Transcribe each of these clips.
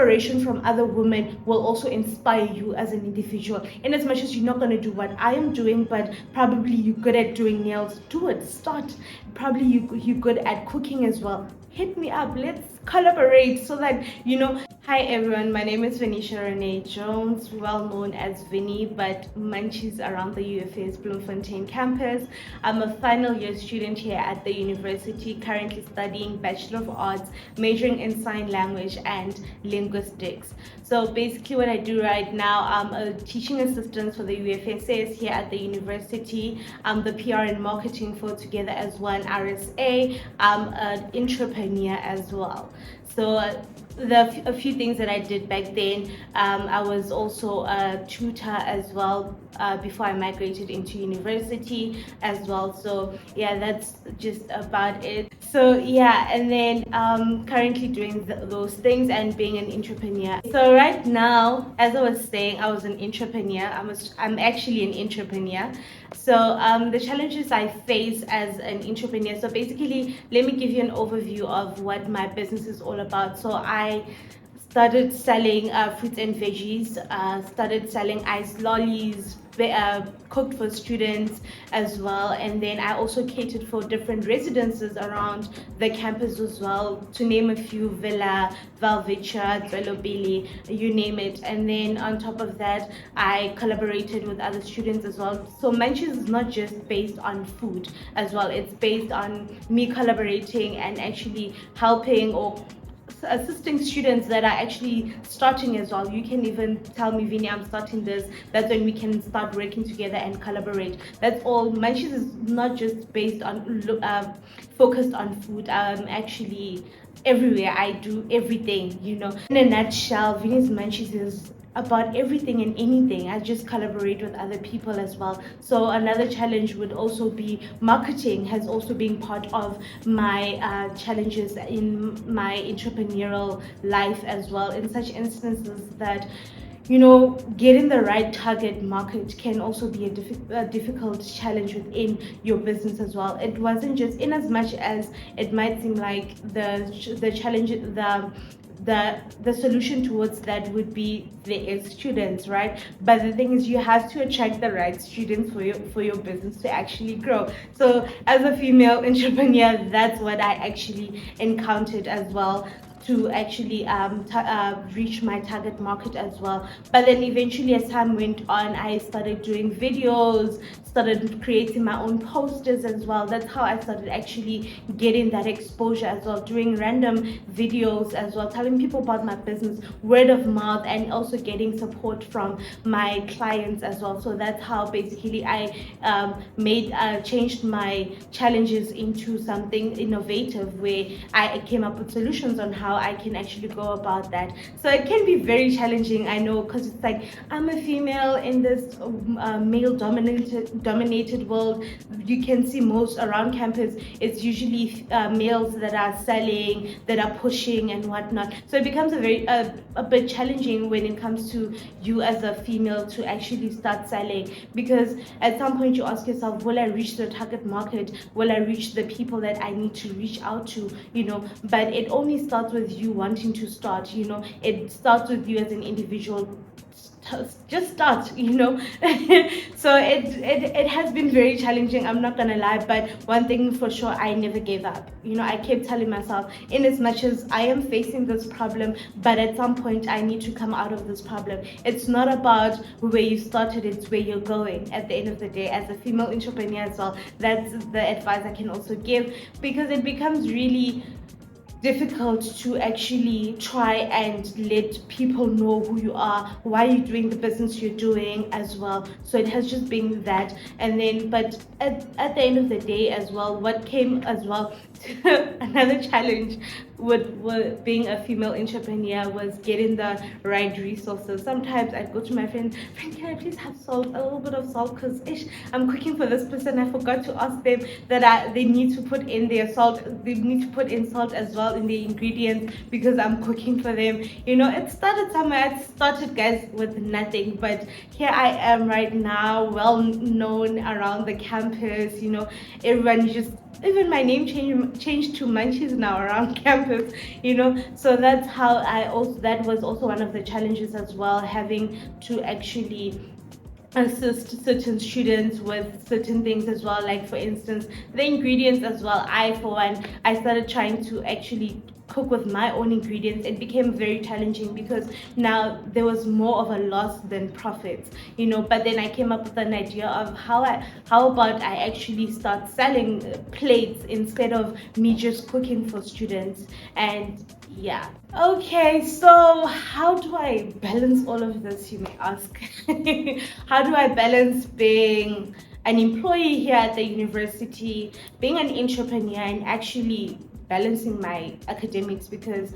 inspiration from other women will also inspire you as an individual. In as much as you're not going to do what I am doing, but probably you're good at doing nails, do it, start. Probably you're good at cooking as well, hit me up, let's collaborate so that Hi everyone, my name is Vinicia Renèe Jones, well known as Vinny, but munchies around the UFA's Bloemfontein campus. I'm a final year student here at the university, currently studying Bachelor of Arts, majoring in Sign Language and Linguistics. So basically what I do right now, I'm a teaching assistant for the UFSS here at the university. I'm the PR and marketing for Together as One RSA. I'm an entrepreneur as well. So a few things that I did back then, I was also a tutor as well before I migrated into university as well. So yeah, that's just about it. So yeah, and then currently doing those things and being an entrepreneur. So right now, as I was saying, I was an entrepreneur. I'm actually an entrepreneur. So the challenges I face as an entrepreneur. So basically, let me give you an overview of what my business is all about. So I started selling fruits and veggies, started selling iced lollies, cooked for students as well, and then I also catered for different residences around the campus as well, to name a few: Villa, Valvicha, Zwelobili, you name it. And then on top of that, I collaborated with other students as well. So Munchies is not just based on food as well, it's based on me collaborating and actually helping or assisting students that are actually starting as well. You can even tell me, Vinny, I'm starting this. That's when we can start working together and collaborate. That's all. Munchies is not just based on focused on food. Actually everywhere. I do everything, In a nutshell, Vinny's Munchies is about everything and anything. I just collaborate with other people as well. So another challenge would also be marketing has also been part of my challenges in my entrepreneurial life as well, in such instances that getting the right target market can also be a difficult challenge within your business as well. It wasn't just, in as much as it might seem like the challenge, the solution towards that would be the students, right? But the thing is, you have to attract the right students for your business to actually grow. So as a female entrepreneur, that's what I actually encountered as well, to actually reach my target market as well. But then eventually, as time went on, I started doing videos, started creating my own posters as well. That's how I started actually getting that exposure as well, doing random videos as well, telling people about my business, word of mouth, and also getting support from my clients as well. So that's how basically I changed my challenges into something innovative, where I came up with solutions on how I can actually go about that. So it can be very challenging, I know, because it's like, I'm a female in this male dominated world. You can see most around campus, it's usually males that are selling, that are pushing and whatnot. So it becomes a bit challenging when it comes to you as a female to actually start selling, because at some point you ask yourself, will I reach the target market? Will I reach the people that I need to reach out to? But it only starts with you wanting to start. It starts with you as an individual. Just start. So it has been very challenging, I'm not gonna lie, but one thing for sure, I never gave up. I kept telling myself, in as much as I am facing this problem, but at some point I need to come out of this problem. It's not about where you started, it's where you're going at the end of the day. As a female entrepreneur as well, that's the advice I can also give, because it becomes really difficult to actually try and let people know who you are, why you're doing the business you're doing as well. So it has just been that. And then, but at the end of the day as well, what came as well another challenge with being a female entrepreneur was getting the right resources. Sometimes I go to my friend, can I please have salt, a little bit of salt, because I'm cooking for this person. I forgot to ask them that they need to put in their salt. They need to put in salt as well in the ingredients, because I'm cooking for them. It started somewhere. It started, guys, with nothing, but here I am right now, well known around the campus. Everyone just, even my name changed to Munchies now around campus. this, so that's how that was also one of the challenges as well, having to actually assist certain students with certain things as well, like for instance the ingredients as well. For one, I started trying to actually cook with my own ingredients. It became very challenging because now there was more of a loss than profits, but then I came up with an idea of how about I actually start selling plates instead of me just cooking for students. And yeah. Okay, so how do I balance all of this, you may ask? How do I balance being an employee here at the university, being an entrepreneur, and actually balancing my academics? Because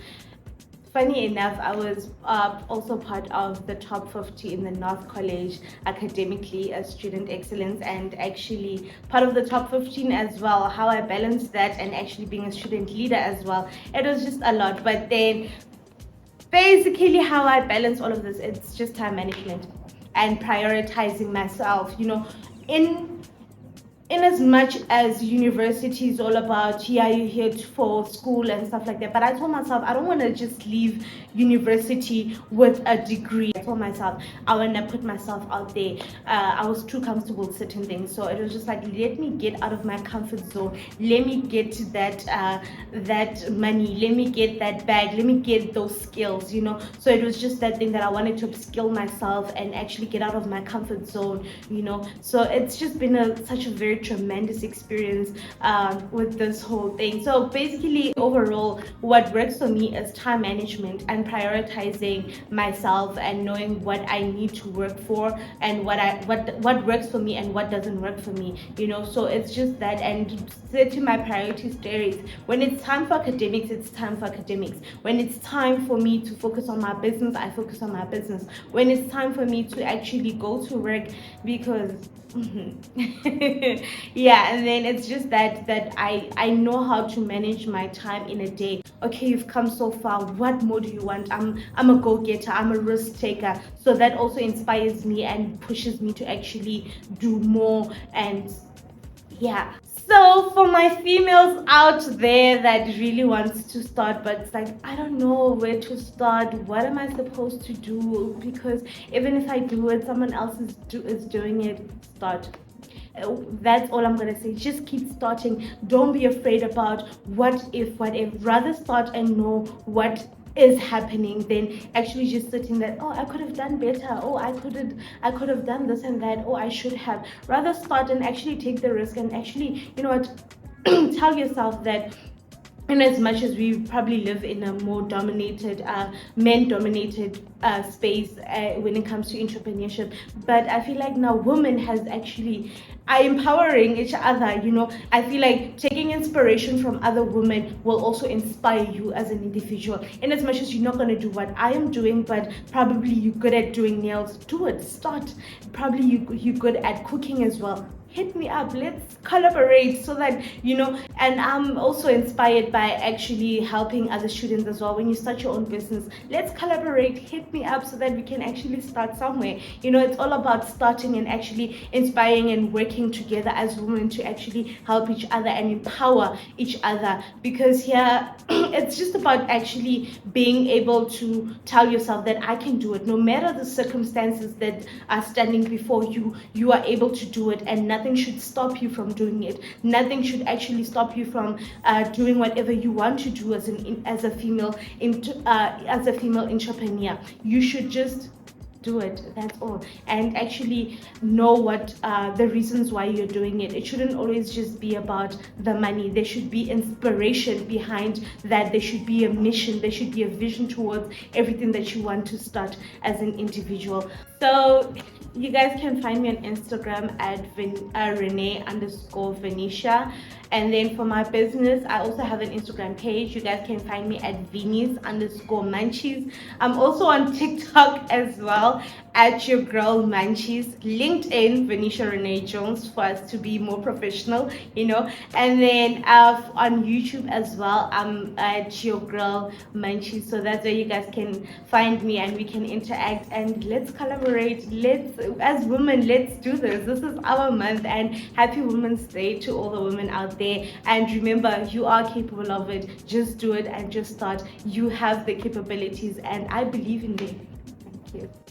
funny enough, I was also part of the top 50 in the North College academically as student excellence, and actually part of the top 15 as well. How I balanced that and actually being a student leader as well, it was just a lot. But then basically how I balance all of this, it's just time management and prioritizing myself, in as much as university is all about, yeah, you're here for school and stuff like that, but I told myself I don't want to just leave university with a degree. I told myself I want to put myself out there. I was too comfortable with certain things, so it was just like, let me get out of my comfort zone, let me get that money, let me get that bag, let me get those skills, so it was just that thing that I wanted to upskill myself and actually get out of my comfort zone, so it's just been such a very tremendous experience with this whole thing. So basically overall, what works for me is time management and prioritizing myself and knowing what I need to work for and what works for me and what doesn't work for me, so it's just that, and setting my priorities there. When it's time for academics, it's time for academics. When it's time for me to focus on my business, I focus on my business. When it's time for me to actually go to work, because yeah, and then it's just that I know how to manage my time in a day. Okay, you've come so far, what more do you want? I'm a go-getter, I'm a risk taker, so that also inspires me and pushes me to actually do more. And yeah, so for my females out there that really wants to start, but it's like, I don't know where to start, what am I supposed to do? Because even if I do it, someone else is doing it. Start. That's all I'm gonna say. Just keep starting. Don't be afraid about what if. Rather start and know what is happening than actually just sitting there, oh, I could have done better, oh, I could have done this and that, oh, I should have. Rather start and actually take the risk and actually, tell yourself that, and as much as we probably live in a more dominated, men-dominated space when it comes to entrepreneurship, but I feel like now women has actually are empowering each other. I feel like taking inspiration from other women will also inspire you as an individual. In as much as you're not going to do what I am doing, but probably you're good at doing nails, do it. Start. Probably you're good at cooking as well. Hit me up, let's collaborate, so that and I'm also inspired by actually helping other students as well. When you start your own business, let's collaborate, hit me up, so that we can actually start somewhere. It's all about starting and actually inspiring and working together as women to actually help each other and empower each other, because here it's just about actually being able to tell yourself that I can do it. No matter the circumstances that are standing before you, you are able to do it, and nothing should stop you from doing it. Nothing should actually stop you from doing whatever you want to do as a female entrepreneur. You should just do it, that's all, and actually know what the reasons why you're doing it. It shouldn't always just be about the money. There should be inspiration behind that. There should be a mission, there should be a vision towards everything that you want to start as an individual. So you guys can find me on Instagram at Renee_Vinicia. And then for my business, I also have an Instagram page. You guys can find me at Vinis_Munchies. I'm also on TikTok as well, at your girl Munchies. LinkedIn, Vinicia Renèe Jones, for us to be more professional, And then on YouTube as well, I'm at your girl Munchies. So that's where you guys can find me and we can interact and let's collaborate. collaborate. Let's, as women, let's do this. This is our month, and happy Women's Day to all the women out there. And remember, you are capable of it. Just do it and just start. You have the capabilities, and I believe in them. Thank you.